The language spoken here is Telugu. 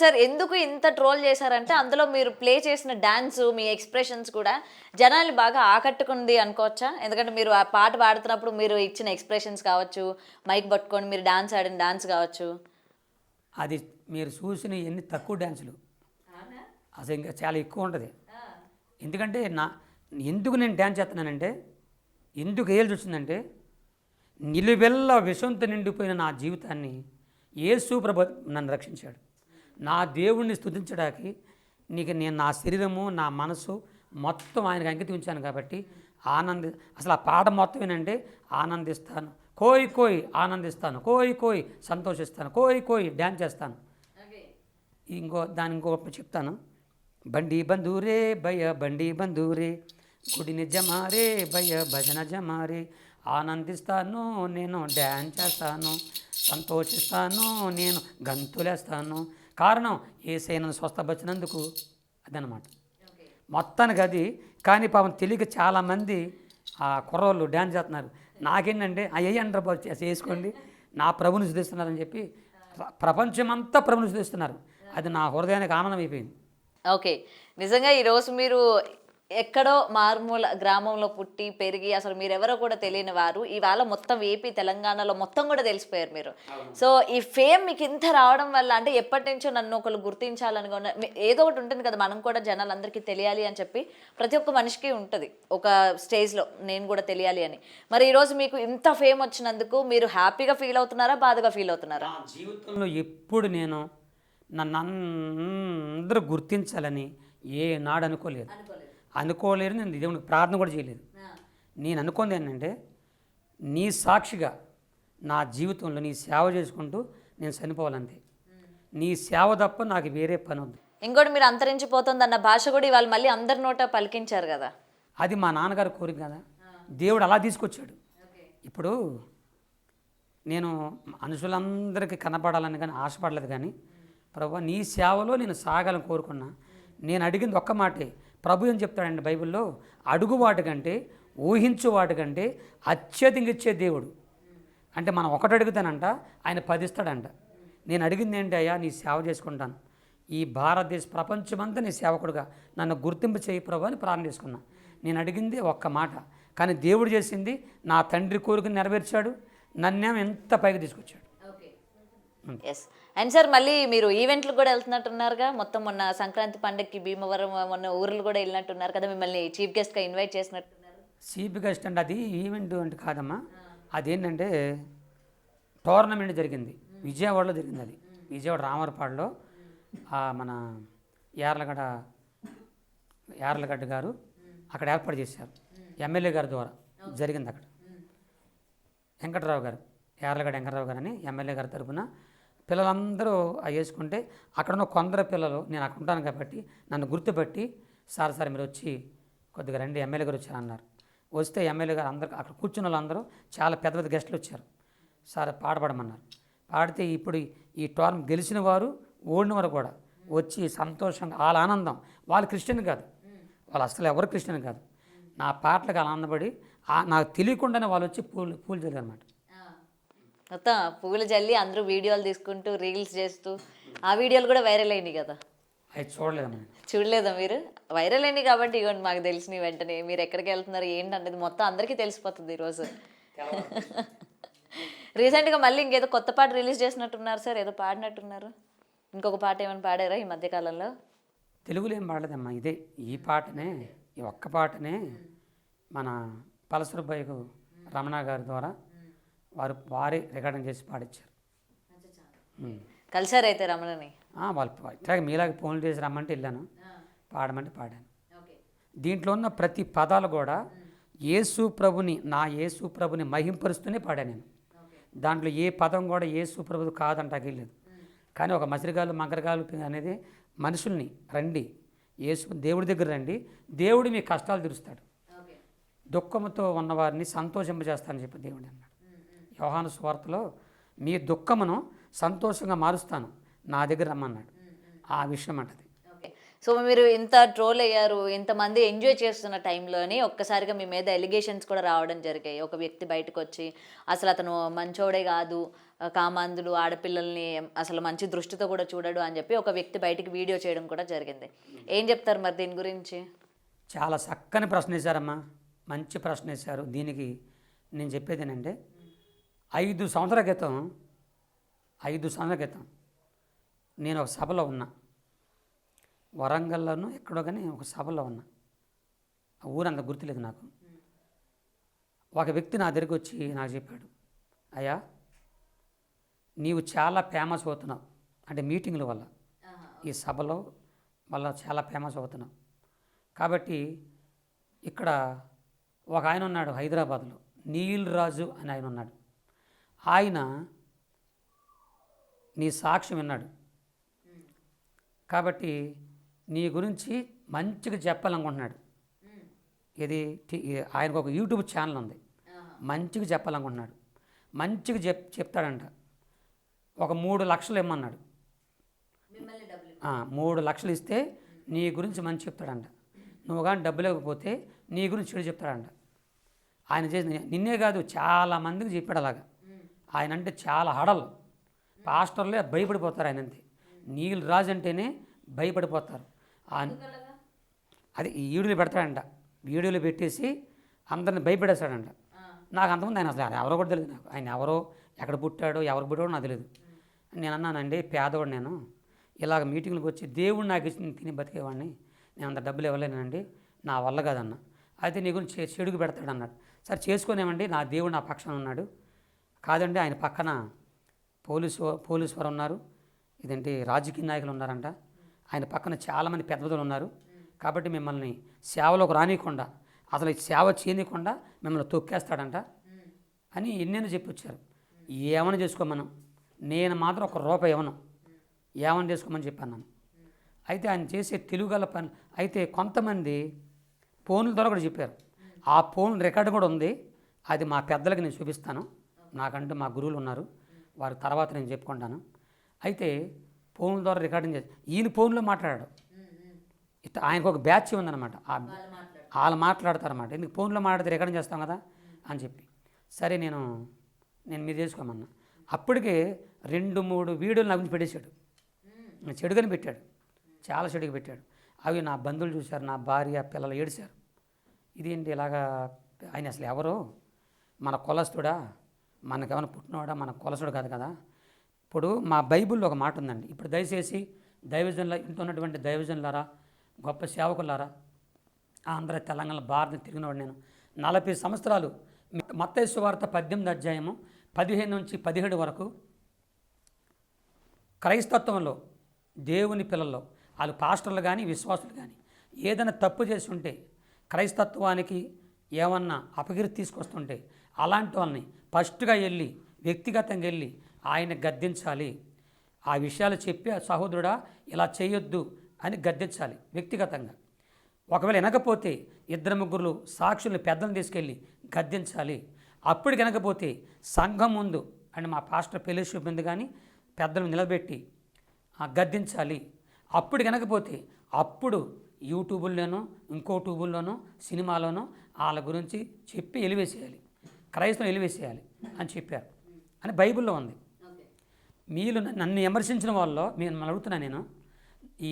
సార్ ఎందుకు ఇంత ట్రోల్ చేశారంటే అందులో మీరు ప్లే చేసిన డాన్స్, మీ ఎక్స్‌ప్రెషన్స్ కూడా జనాల్ని బాగా ఆకట్టుకుంది అనుకోవచ్చా? ఎందుకంటే మీరు ఆ పాట పాడుతున్నప్పుడు మీరు ఇచ్చిన ఎక్స్‌ప్రెషన్స్ కావచ్చు, మైక్ పట్టుకొని మీరు డాన్స్ ఆడిన డాన్స్ కావచ్చు. అది మీరు చూసిన ఎన్ని తక్కువ డ్యాన్సులు, అవునా? అసలు ఇంకా చాలా ఎక్కువ ఉంటుంది. ఎందుకంటే ఎందుకు నేను డ్యాన్స్ చేస్తున్నానంటే, ఎందుకు ఏల్చి వచ్చిందంటే, నిలువెల్ల విషంతో నిండిపోయిన నా జీవితాన్ని యేసు ప్రభు నన్ను రక్షించాడు. నా దేవుణ్ణి స్తుతించడానికి నేను నా శరీరము, నా మనసు మొత్తం ఆయనకు అంకితం ఉంచాను కాబట్టి అసలు ఆ పాట మొత్తం ఏంటంటే, ఆనందిస్తాను కోయి కోయి, ఆనందిస్తాను కోయి కోయి, సంతోషిస్తాను కోయి కోయి, డ్యాన్స్ చేస్తాను. ఇంకొకటి చెప్తాను. బండి బంధూరే భయ బండి బంధూరే, గుడిని జమారే భయ భజన జమారే, ఆనందిస్తాను నేను డ్యాన్స్ చేస్తాను, సంతోషిస్తాను నేను గంతులేస్తాను. కారణం యేసయ్య నన్ను స్వస్థపరిచినందుకు. అదనమాట మొత్తానికి అది. కానీ పాపం తెలియక చాలామంది ఆ కుర్రోళ్ళు డ్యాన్స్ చేస్తున్నారు. నాకేంటంటే అయ్యి అంటారు బాబు చేసుకోండి, నా ప్రభుని శుద్ధిస్తున్నారని చెప్పి ప్రపంచమంతా ప్రభుని శుద్ధిస్తున్నారు. అది నా హృదయానికి ఆనందం అయిపోయింది. ఓకే. నిజంగా ఈరోజు మీరు ఎక్కడో మారుమూల గ్రామంలో పుట్టి, పెరిగి అసలు మీరెవరో కూడా తెలియని వారు ఇవాళ మొత్తం ఏపీ, తెలంగాణలో మొత్తం కూడా తెలిసిపోయారు మీరు. సో, ఈ ఫేమ్ మీకు ఇంత రావడం వల్ల అంటే ఎప్పటినుంచో నన్ను ఒకళ్ళు గుర్తించాలని ఏదో ఒకటి ఉంటుంది కదా, మనం కూడా జనాలందరికీ తెలియాలి అని చెప్పి ప్రతి ఒక్క మనిషికి ఉంటుంది ఒక స్టేజ్‌లో నేను కూడా తెలియాలి అని. మరి ఈరోజు మీకు ఇంత ఫేమ్ వచ్చినందుకు మీరు హ్యాపీగా ఫీల్ అవుతున్నారా? బాధగా ఫీల్ అవుతున్నారా? నా జీవితంలో ఎప్పుడు నేను నన్ను అందరూ గుర్తించాలని ఏనాడు అనుకోలేరు. నేను దేవునికి ప్రార్థన కూడా చేయలేదు. నేను అనుకుంది ఏంటంటే, నీ సాక్షిగా నా జీవితంలో నీ సేవ చేసుకుంటూ నేను చనిపోవాలంతే. నీ సేవ తప్ప నాకు వేరే పని వద్దు. ఇంకోటి మీరు అంతరించిపోతుందన్న భాష కూడా ఇవాళ మళ్ళీ అందరి నోట పలికించారు కదా. అది మా నాన్నగారి కోరిక కదా, దేవుడు అలా తీసుకొచ్చాడు. ఇప్పుడు నేను మనుషులందరికీ కనపడాలని కానీ ఆశపడలేదు. కానీ ప్రభు నీ సేవలో నేను సాగాలని కోరుకున్నా. నేను అడిగింది ఒక్క మాటే. ప్రభు ఏం చెప్తాడండి బైబిల్లో, అడుగు వాటికంటే ఊహించు వాటికంటే అత్యధికంగా ఇచ్చే దేవుడు. అంటే మనం ఒకటి అడుగుతానంట, ఆయన 10 ఇస్తాడంట. నేను అడిగింది ఏంటి అయ్యా, నీ సేవ చేసుకుంటాను, ఈ భారతదేశ ప్రపంచమంతా నీ సేవకుడుగా నన్ను గుర్తింపు చేయి ప్రభు అని ప్రార్థన చేసుకున్నా. నేను అడిగింది ఒక్క మాట, కానీ దేవుడు చేసింది నా తండ్రి కోరికను నెరవేర్చాడు, నన్నేమో ఎంత పైకి తీసుకొచ్చాడు. ఎస్. అండ్ సార్ మళ్ళీ మీరు ఈవెంట్లు కూడా వెళ్తున్నట్టున్నారుగా. మొత్తం మొన్న సంక్రాంతి పండుగకి భీమవరం మొన్న ఊర్లు కూడా వెళ్ళినట్టున్నారు కదా, మిమ్మల్ని చీఫ్ గెస్ట్గా ఇన్వైట్ చేసినట్టున్నారు. చీఫ్ గెస్ట్ అంటే అది ఈవెంట్ అంటే కాదమ్మా, అదేంటంటే టోర్నమెంట్ జరిగింది, విజయవాడలో జరిగింది. అది విజయవాడ రామరపాడులో మన యార్లగడ్డ గారు అక్కడ ఏర్పాటు చేశారు. ఎమ్మెల్యే గారి ద్వారా జరిగింది. అక్కడ వెంకటరావు గారు, యార్లగడ్డ వెంకటరావు గారు అని ఎమ్మెల్యే గారి తరఫున పిల్లలందరూ వేసుకుంటే, అక్కడున్న కొందరు పిల్లలు, నేను అక్కడ ఉంటాను కాబట్టి నన్ను గుర్తుపట్టి, సార్ మీరు వచ్చి కొద్దిగా రండి, ఎమ్మెల్యే గారు వచ్చారన్నారు. వస్తే ఎమ్మెల్యే గారు అందరూ అక్కడ కూర్చున్న వాళ్ళందరూ చాలా పెద్ద పెద్ద గెస్టులు వచ్చారు. సార్ పాడమన్నారు. పాడితే ఇప్పుడు ఈ టోర్నమెంట్ గెలిచిన వారు, ఓడిన వారు కూడా వచ్చి సంతోషంగా వాళ్ళ ఆనందం, వాళ్ళు క్రిస్టియన్ కాదు, వాళ్ళు అసలు ఎవరు క్రిస్టియన్ కాదు, నా పాటలకు ఆనందపడి నాకు తెలియకుండానే వాళ్ళు వచ్చి పూలు చల్లారు అన్నమాట. మొత్తం పువ్వులు జల్లి అందరూ వీడియోలు తీసుకుంటూ రీల్స్ చేస్తూ, ఆ వీడియోలు కూడా వైరల్ అయినాయి కదా. అది చూడలేదమ్మా. చూడలేదా మీరు? వైరల్ అయినాయి కాబట్టి ఇవ్వండి మాకు తెలిసిన వెంటనే మీరు ఎక్కడికి వెళ్తున్నారు ఏంటనేది మొత్తం అందరికీ తెలిసిపోతుంది ఈరోజు. రీసెంట్గా మళ్ళీ ఇంకేదో కొత్త పాట రిలీజ్ చేసినట్టున్నారు సార్, ఏదో పాడినట్టున్నారు. ఇంకొక పాట ఏమైనా పాడారా ఈ మధ్యకాలంలో? తెలుగులో ఏం పాడలేదమ్మా, ఇదే ఈ పాటనే, ఈ ఒక్క పాటనే మన పలసరుబాయికు రమణ గారి ద్వారా వారే రికార్డింగ్ చేసి పాడించారు. కలిసారు అయితే రమణని? వాళ్ళు ఇట్లాగే మీలాగా ఫోన్లు చేసి రమ్మంటే వెళ్ళాను, పాడమంటే పాడాను. దీంట్లో ఉన్న ప్రతి పదాలు కూడా నా యేసు ప్రభుని మహింపరుస్తూనే పాడాను నేను. దాంట్లో ఏ పదం కూడా యేసు ప్రభుది కాదంటాకి లేదు. కానీ ఒక మసిరిగాలు మకరగాలు అనేది మనుషుల్ని రండి, దేవుడి దగ్గర రండి, దేవుడు మీ కష్టాలు తీరుస్తాడు, దుఃఖంతో ఉన్నవారిని సంతోషింపజేస్తానని చెప్పి దేవుడు అన్నాడు. యోహాను సువార్తలో మీ దుఃఖమును సంతోషంగా మారుస్తాను, నా దగ్గర రమ్మన్నాడు. ఆ విషయం అంటది. సో మీరు ఇంత ట్రోల్ అయ్యారు, ఇంతమంది ఎంజాయ్ చేస్తున్న టైంలోని ఒక్కసారిగా మీ మీద ఎలిగేషన్స్ కూడా రావడం జరిగాయి. ఒక వ్యక్తి బయటకు వచ్చి అసలు అతను మంచోడే కాదు, కామాంధులు ఆడపిల్లల్ని అసలు మంచి దృష్టితో కూడా చూడడు అని చెప్పి ఒక వ్యక్తి బయటికి వీడియో చేయడం కూడా జరిగింది. ఏం చెప్తారు మరి దీని గురించి? చాలా చక్కని ప్రశ్న వేశారమ్మా, మంచి ప్రశ్న వేశారు. దీనికి నేను చెప్పేది ఏంటంటే 5 సంవత్సరాల క్రితం నేను ఒక సభలో ఉన్నా, వరంగల్లోనూ ఎక్కడో కానీ ఒక సభలో ఉన్నా, ఆ ఊరంత గుర్తులేదు నాకు. ఒక వ్యక్తి నా దగ్గరికి వచ్చి నాకు చెప్పాడు, అయ్యా నీవు చాలా ఫేమస్ అవుతున్నావు, అంటే మీటింగ్ల వల్ల, ఈ సభలో వల్ల చాలా ఫేమస్ అవుతున్నావు కాబట్టి ఇక్కడ ఒక ఆయన ఉన్నాడు హైదరాబాద్లో, నీల్ రాజు అని ఆయన ఉన్నాడు. ఆయన నీ సాక్ష్యం విన్నాడు కాబట్టి నీ గురించి మంచిగా చెప్పాలనుకుంటున్నాడు. ఇది ఆయనకు ఒక యూట్యూబ్ ఛానల్ ఉంది, మంచిగా చెప్పాలనుకుంటున్నాడు. మంచిగా చెప్తాడంట. ఒక 3 లక్షలు ఇమ్మన్నాడు. 3 లక్షలు ఇస్తే నీ గురించి మంచి చెప్తాడంట. నువ్వు కానీ డబ్బులు ఇవ్వకపోతే నీ గురించి చెడు చెప్తాడంట. ఆయన చేసి నిన్నే కాదు చాలామందికి చెప్పాడు అలాగా. ఆయన అంటే చాలా హడలు, పాస్టర్లే భయపడిపోతారు ఆయన అంతే. నీల్ రాజు అంటేనే భయపడిపోతారు. అది ఈ వీడియోలు పెడతాడంట, వీడియోలు పెట్టేసి అందరిని భయపెడేస్తాడంట. నాకు అంతకుముందు ఆయన అసలు ఎవరో కూడా తెలియదు, నాకు ఆయన ఎవరో ఎక్కడ పుట్టాడో ఎవరు పుట్టాడో నాకు తెలియదు. నేను అన్నానండి పేదవాడు, నేను ఇలాగ మీటింగ్లకు వచ్చి దేవుడు నాకు ఇచ్చి తిని బతికేవాడిని, నేను అంత డబ్బులు ఇవ్వలేనండి, నా వల్ల కాదన్న. అయితే నీ గురించి చెడుగు పెడతాడు అన్నాడు. సరే చేసుకునేమండి, నా దేవుడు నా పక్షాన ఉన్నాడు. కాదండి ఆయన పక్కన పోలీసు వారు ఉన్నారు, ఇదేంటి రాజకీయ నాయకులు ఉన్నారంట, ఆయన పక్కన చాలామంది పెద్దలు ఉన్నారు కాబట్టి మిమ్మల్ని సేవలోకి రానియకుండా, అసలు సేవ చేయనీయకుండా మిమ్మల్ని తొక్కేస్తాడంట అని ఎన్నెన్నో చెప్పి వచ్చారు. ఏమని చేసుకోమను, నేను మాత్రం ₹1 ఇవ్వను, ఏమని చేసుకోమని చెప్పాను నన్ను. అయితే ఆయన చేసే తెలుగుగల పని అయితే కొంతమంది ఫోన్ల ద్వారా కూడా చెప్పారు. ఆ ఫోన్ రికార్డు కూడా ఉంది, అది మా పెద్దలకి నేను చూపిస్తాను, నాకంటూ మా గురువులు ఉన్నారు, వారి తర్వాత నేను చెప్పుకుంటాను. అయితే ఫోన్ల ద్వారా రికార్డింగ్ చేసి ఈయన ఫోన్లో మాట్లాడాడు. ఇట్లా ఆయనకు ఒక బ్యాచ్ ఉందన్నమాట, వాళ్ళు మాట్లాడతారన్నమాట. ఎందుకు ఫోన్లో మాట్లాడితే రికార్డింగ్ చేస్తాం కదా అని చెప్పి, సరే నేను మీరు చేసుకోమన్నా. అప్పటికే 2-3 వీడియోలు నా గురించి పెట్టేశాడు, చెడుగానే పెట్టాడు, చాలా చెడుగా పెట్టాడు. అవి నా బంధువులు చూశారు, నా భార్య పిల్లలు ఏడిశారు. ఇదేంటి ఇలాగా, ఆయన అసలు ఎవరో మన కులస్తుడా, మనకేమైనా పుట్టినవాడా, మన కులస్తుడు కాదు కదా. ఇప్పుడు మా బైబిల్లో ఒక మాట ఉందండి. ఇప్పుడు దయచేసి దైవజనుల ఇంట్లో ఉన్నటువంటి దైవజనులారా, గొప్ప సేవకులారా, ఆంధ్ర తెలంగాణ భారతం తిరిగినవాడు నేను 40 సంవత్సరాలు. మత్తయి సువార్త 18వ అధ్యాయము 15 నుంచి 17 వరకు క్రైస్తత్వంలో దేవుని పిల్లల్లో వాళ్ళు పాస్టర్లు కానీ విశ్వాసులు కానీ ఏదైనా తప్పు చేసి ఉంటే, క్రైస్తత్వానికి ఏమన్నా అపకీర్తి తీసుకొస్తుంటే అలాంటి వాళ్ళని ఫస్ట్గా వెళ్ళి వ్యక్తిగతంగా వెళ్ళి ఆయన గద్దించాలి. ఆ విషయాలు చెప్పి సహోదరుడా ఇలా చేయొద్దు అని గద్దించాలి వ్యక్తిగతంగా. ఒకవేళ వినకపోతే 2-3 సాక్షుల్ని పెద్దలను తీసుకెళ్ళి గద్దించాలి. అప్పుడు వినకపోతే సంఘం ముందు అంటే మా పాస్టర్ ఫెలోషిప్ ముందు కానీ పెద్దలను నిలబెట్టి గద్దించాలి. అప్పుడు వినకపోతే అప్పుడు యూట్యూబుల్లోనో ఇంకో ట్యూబుల్లోనో సినిమాలోనో వాళ్ళ గురించి చెప్పి ఎలివేసేయాలి, క్రైస్తవులు ఎలివేసేయాలి అని చెప్పారు అని బైబిల్లో ఉంది. మీరు నన్ను విమర్శించిన వాళ్ళలో నేను అడుగుతున్నా, నేను ఈ